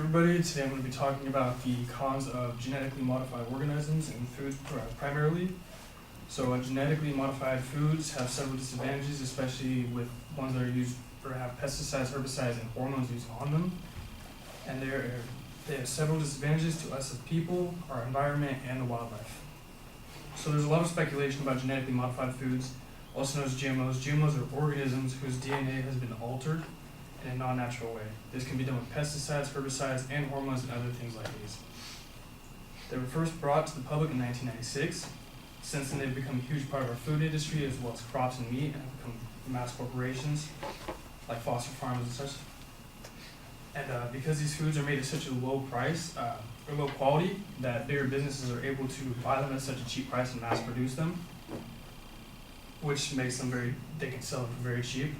everybody, today I'm going to be talking about the cons of genetically modified organisms in food primarily. So genetically modified foods have several disadvantages, especially with ones that are used or have pesticides, herbicides, and hormones used on them. And they have several disadvantages to us as people, our environment, and the wildlife. So there's a lot of speculation about genetically modified foods, also known as GMOs. GMOs are organisms whose DNA has been altered in a non-natural way. This can be done with pesticides, herbicides, and hormones and other things like these. They were first brought to the public in 1996. Since then, they've become a huge part of our food industry, as well as crops and meat, and have become mass corporations like Foster Farms and such. And because these foods are made at such a low price, or low quality, that bigger businesses are able to buy them at such a cheap price and mass produce them, which makes them they can sell them for very cheap.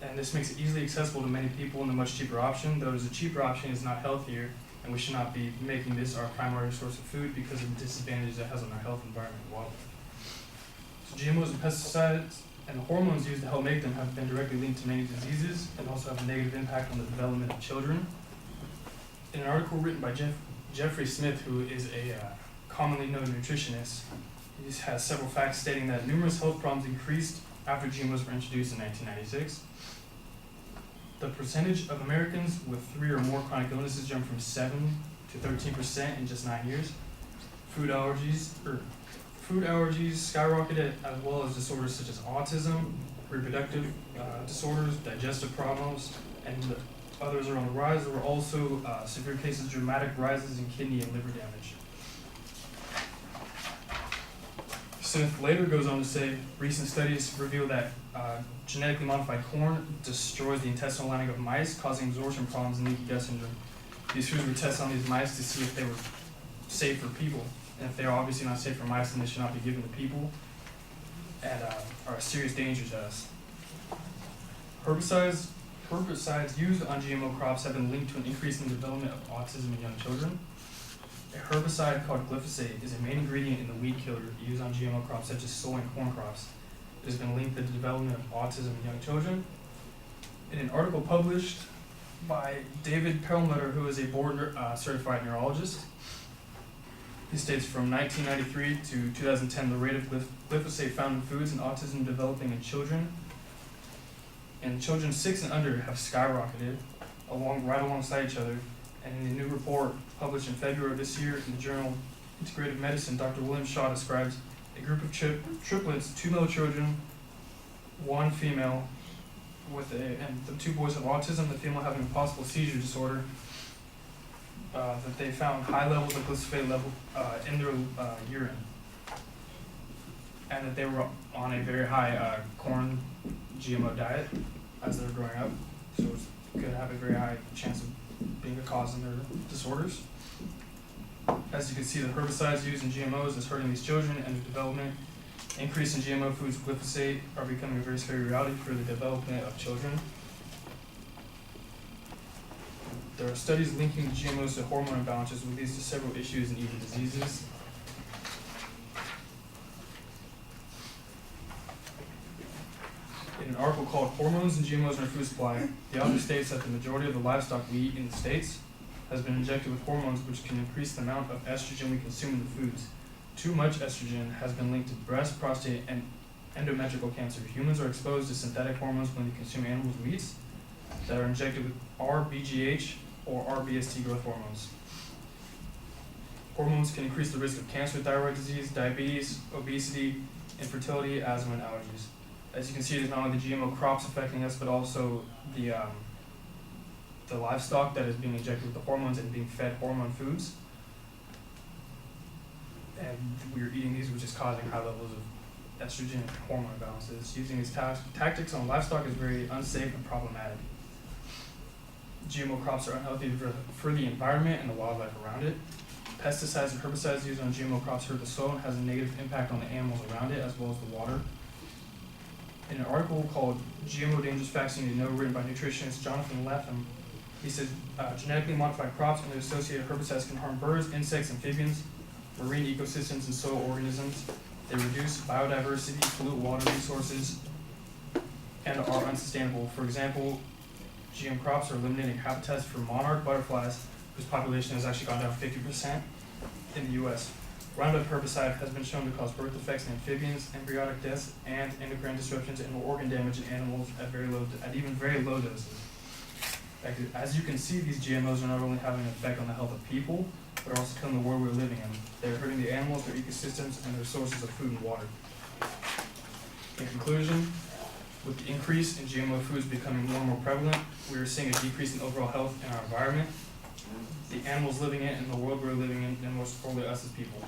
And this makes it easily accessible to many people and a much cheaper option, though the cheaper option is not healthier, and we should not be making this our primary source of food because of the disadvantages it has on our health, environment, and wildlife. So GMOs and pesticides and the hormones used to help make them have been directly linked to many diseases and also have a negative impact on the development of children. In an article written by Jeffrey Smith, who is a commonly known nutritionist, he has several facts stating that numerous health problems increased after GMOs were introduced in 1996. The percentage of Americans with 3 or more chronic illnesses jumped from 7 to 13% in just 9 years. Food allergies skyrocketed, as well as disorders such as autism, reproductive disorders, digestive problems, and others are on the rise. There were also severe cases of dramatic rises in kidney and liver damage. Smith later goes on to say, recent studies reveal that genetically modified corn destroys the intestinal lining of mice, causing absorption problems and leaky gut syndrome. These foods were tested on these mice to see if they were safe for people. And if they are obviously not safe for mice, then they should not be given to people and are a serious danger to us. Herbicides used on GMO crops have been linked to an increase in the development of autism in young children. A herbicide called glyphosate is a main ingredient in the weed killer used on GMO crops such as soy and corn crops. It has been linked to the development of autism in young children. In an article published by David Perlmutter, who is a board-certified neurologist, he states from 1993 to 2010, the rate of glyphosate found in foods and autism developing in children and children 6 and under have skyrocketed right alongside each other. And in a new report published in February of this year in the journal Integrative Medicine, Dr. William Shaw describes a group of triplets, 2 male children, 1 female, and the 2 boys have autism, the female having a possible seizure disorder, that they found high levels of glyphosate in their urine, and that they were on a very high corn GMO diet as they were growing up, so it's going to have a very high chance of being a cause in their disorders. As you can see, the herbicides used in GMOs is hurting these children and their development. Increase in GMO foods with glyphosate are becoming a very scary reality for the development of children. There are studies linking GMOs to hormone imbalances, which leads to several issues and even diseases. In an article called Hormones and GMOs in Our Food Supply, the author states that the majority of the livestock we eat in the States has been injected with hormones which can increase the amount of estrogen we consume in the foods. Too much estrogen has been linked to breast, prostate, and endometrial cancer. Humans are exposed to synthetic hormones when they consume animals' meats that are injected with RBGH or RBST growth hormones. Hormones can increase the risk of cancer, thyroid disease, diabetes, obesity, infertility, asthma, and allergies. As you can see, it is not only the GMO crops affecting us, but also the livestock that is being injected with the hormones and being fed hormone foods. And we are eating these, which is causing high levels of estrogen and hormone imbalances. Using these tactics on livestock is very unsafe and problematic. GMO crops are unhealthy for the environment and the wildlife around it. Pesticides and herbicides used on GMO crops hurt the soil and has a negative impact on the animals around it, as well as the water. In an article called GMO Dangerous Facts You Need to Know, written by nutritionist Jonathan Latham, he says genetically modified crops and their associated herbicides can harm birds, insects, amphibians, marine ecosystems, and soil organisms. They reduce biodiversity, pollute water resources, and are unsustainable. For example, GM crops are eliminating habitats for monarch butterflies, whose population has actually gone down 50% in the U.S. Roundup herbicide has been shown to cause birth defects in amphibians, embryonic deaths, and endocrine disruptions and organ damage in animals at even very low doses. As you can see, these GMOs are not only having an effect on the health of people, but are also killing the world we're living in. They're hurting the animals, their ecosystems, and their sources of food and water. In conclusion, with the increase in GMO foods becoming more and more prevalent, we are seeing a decrease in overall health in our environment, the animals living in, and the world we're living in, and most importantly, us as people.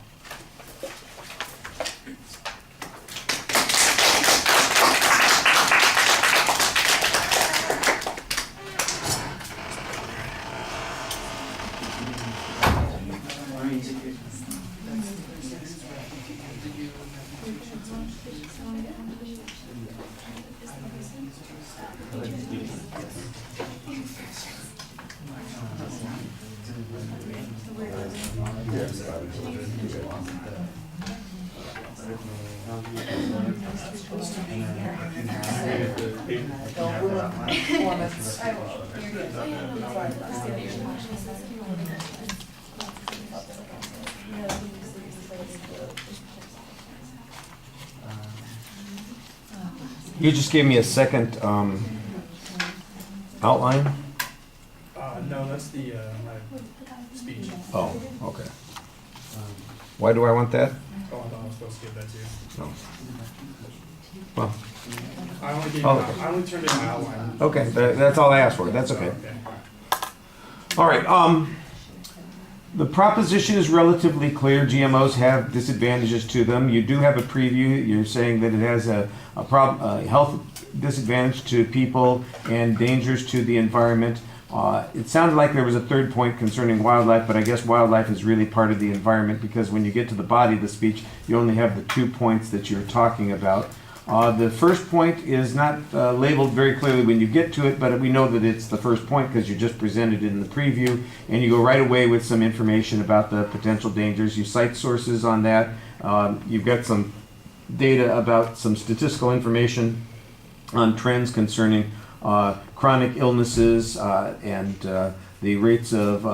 You just gave me a second outline? No, that's the my speech. Oh, okay. Why do I want that? Oh, I thought I was supposed to give that to you. No. Well, I only turned in my outline. okay, that's all I asked for. That's okay. All right. The proposition is relatively clear. GMOs have disadvantages to them. You do have a preview. You're saying that it has a health disadvantage to people and dangers to the environment. It sounded like there was a third point concerning wildlife, but I guess wildlife is really part of the environment because when you get to the body of the speech, you only have the 2 points that you're talking about. The first point is not labeled very clearly when you get to it, but we know that it's the first point because you just presented it in the preview, and you go right away with some information about the potential dangers. You cite sources on that. You've got some data about some statistical information on trends concerning chronic illnesses and the rates of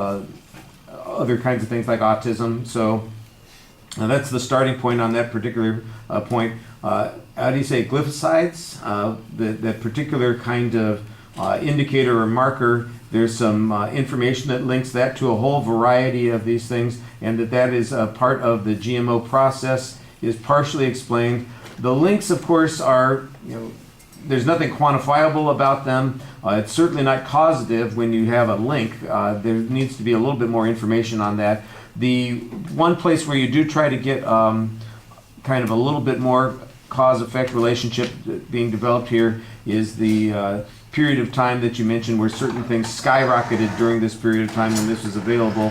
other kinds of things like autism. So that's the starting point on that particular point. How do you say glyphosides? That particular kind of indicator or marker, there's some information that links that to a whole variety of these things, and that is a part of the GMO process is partially explained. The links, of course, are, there's nothing quantifiable about them. It's certainly not causative when you have a link. There needs to be a little bit more information on that. The one place where you do try to get kind of a little bit more cause-effect relationship being developed here is the period of time that you mentioned where certain things skyrocketed during this period of time when this was available.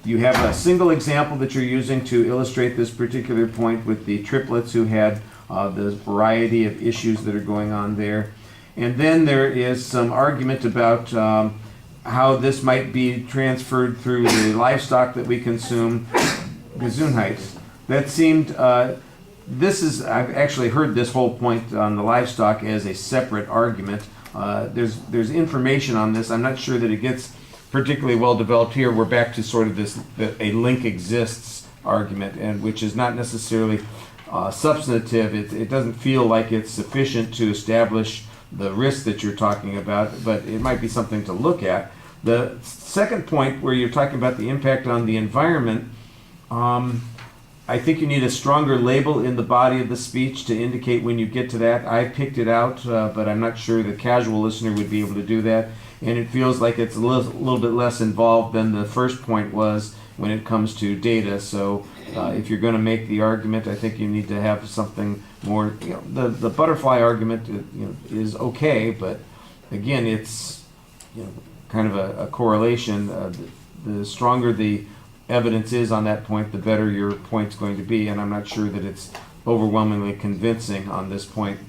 You have a single example that you're using to illustrate this particular point with the triplets who had the variety of issues that are going on there. And then there is some argument about how this might be transferred through the livestock that we consume, Gesundheit. That seemed, I've actually heard this whole point on the livestock as a separate argument. There's information on this. I'm not sure that it gets particularly well developed here. We're back to sort of this, a link exists argument, and which is not necessarily substantive. It doesn't feel like it's sufficient to establish the risk that you're talking about, but it might be something to look at. The second point where you're talking about the impact on the environment, I think you need a stronger label in the body of the speech to indicate when you get to that. I picked it out, but I'm not sure the casual listener would be able to do that. And it feels like it's a little bit less involved than the first point was when it comes to data. So if you're going to make the argument, I think you need to have something more. The butterfly argument is okay, but again, it's kind of a correlation. The stronger the evidence is on that point, the better your point's going to be, and I'm not sure that it's overwhelmingly convincing on this point.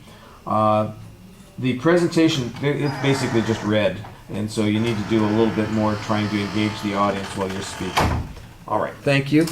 The presentation, it's basically just read, and so you need to do a little bit more trying to engage the audience while you're speaking. All right, thank you.